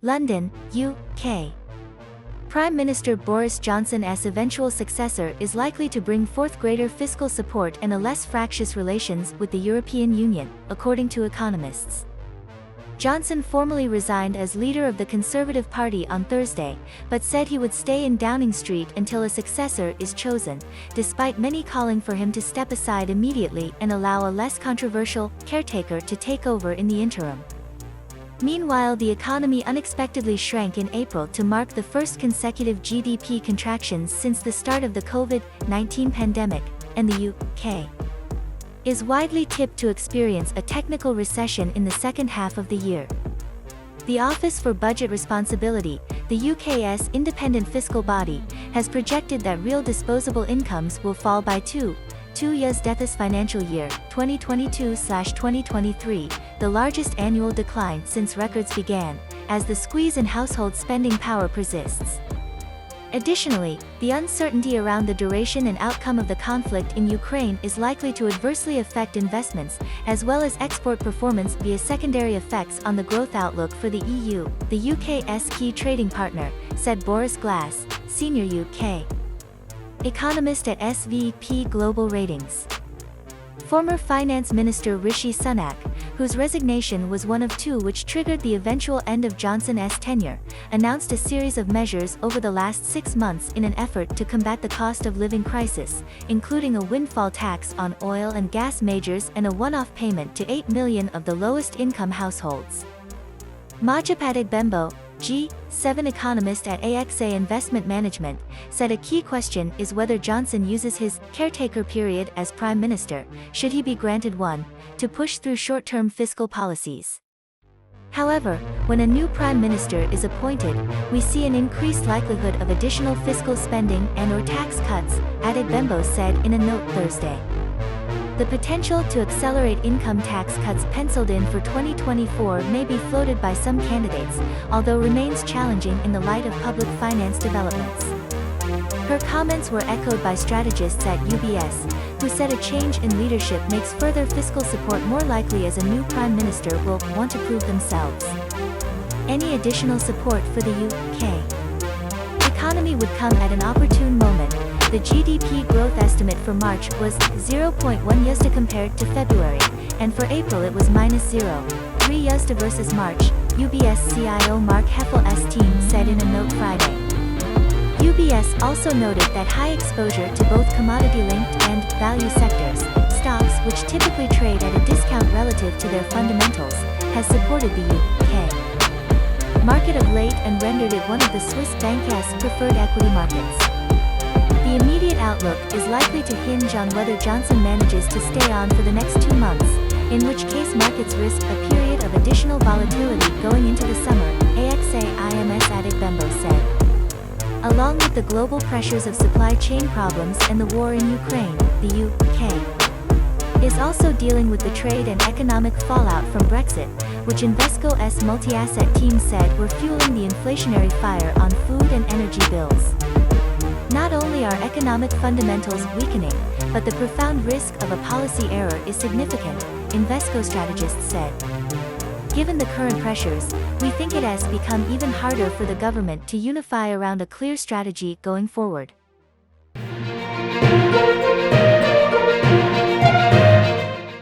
London, UK. Prime Minister Boris Johnson's eventual successor is likely to bring forth greater fiscal support and a less fractious relations with the European Union, according to economists. Johnson formally resigned as leader of the Conservative Party on Thursday, but said he would stay in Downing Street until a successor is chosen, despite many calling for him to step aside immediately and allow a less controversial caretaker to take over in the interim. Meanwhile, the economy unexpectedly shrank in April to mark the first consecutive GDP contractions since the start of the COVID-19 pandemic, and the UK is widely tipped to experience a technical recession in the second half of the year. The Office for Budget Responsibility, the UK's independent fiscal body, has projected that real disposable incomes will fall by 2 years this financial year, 2022/2023, the largest annual decline since records began, as the squeeze in household spending power persists. Additionally, the uncertainty around the duration and outcome of the conflict in Ukraine is likely to adversely affect investments, as well as export performance via secondary effects on the growth outlook for the EU, the UK's key trading partner, said Boris Glass, senior UK economist at SVP Global Ratings. Former Finance Minister Rishi Sunak, whose resignation was one of two which triggered the eventual end of Johnson's tenure, announced a series of measures over the last 6 months in an effort to combat the cost of living crisis, including a windfall tax on oil and gas majors and a one-off payment to 8 million of the lowest income households. Majid Adegbembo, G7 economist at AXA Investment Management, said a key question is whether Johnson uses his caretaker period as prime minister, should he be granted one, to push through short-term fiscal policies. However, when a new prime minister is appointed, we see an increased likelihood of additional fiscal spending and/or tax cuts, Adegbembo said in a note Thursday. The potential to accelerate income tax cuts penciled in for 2024 may be floated by some candidates, although remains challenging in the light of public finance developments. Her comments were echoed by strategists at UBS, who said a change in leadership makes further fiscal support more likely as a new prime minister will want to prove themselves. Any additional support for the UK economy would come at an opportune moment. The GDP growth estimate for March was 0.1% compared to February, and for April it was -0.3% versus March, UBS CIO Mark Heffel's team said in a note Friday. UBS also noted that high exposure to both commodity-linked and value sectors, stocks which typically trade at a discount relative to their fundamentals, has supported the UK market of late and rendered it one of the Swiss bank's preferred equity markets. The immediate outlook is likely to hinge on whether Johnson manages to stay on for the next 2 months, in which case markets risk a period of additional volatility going into the summer, AXA IMS Adegbembo said. Along with the global pressures of supply chain problems and the war in Ukraine, the UK is also dealing with the trade and economic fallout from Brexit, which Invesco's multi-asset team said were fueling the inflationary fire on food and energy bills. Not only are economic fundamentals weakening, but the profound risk of a policy error is significant, Invesco strategists said. Given the current pressures, we think it has become even harder for the government to unify around a clear strategy going forward.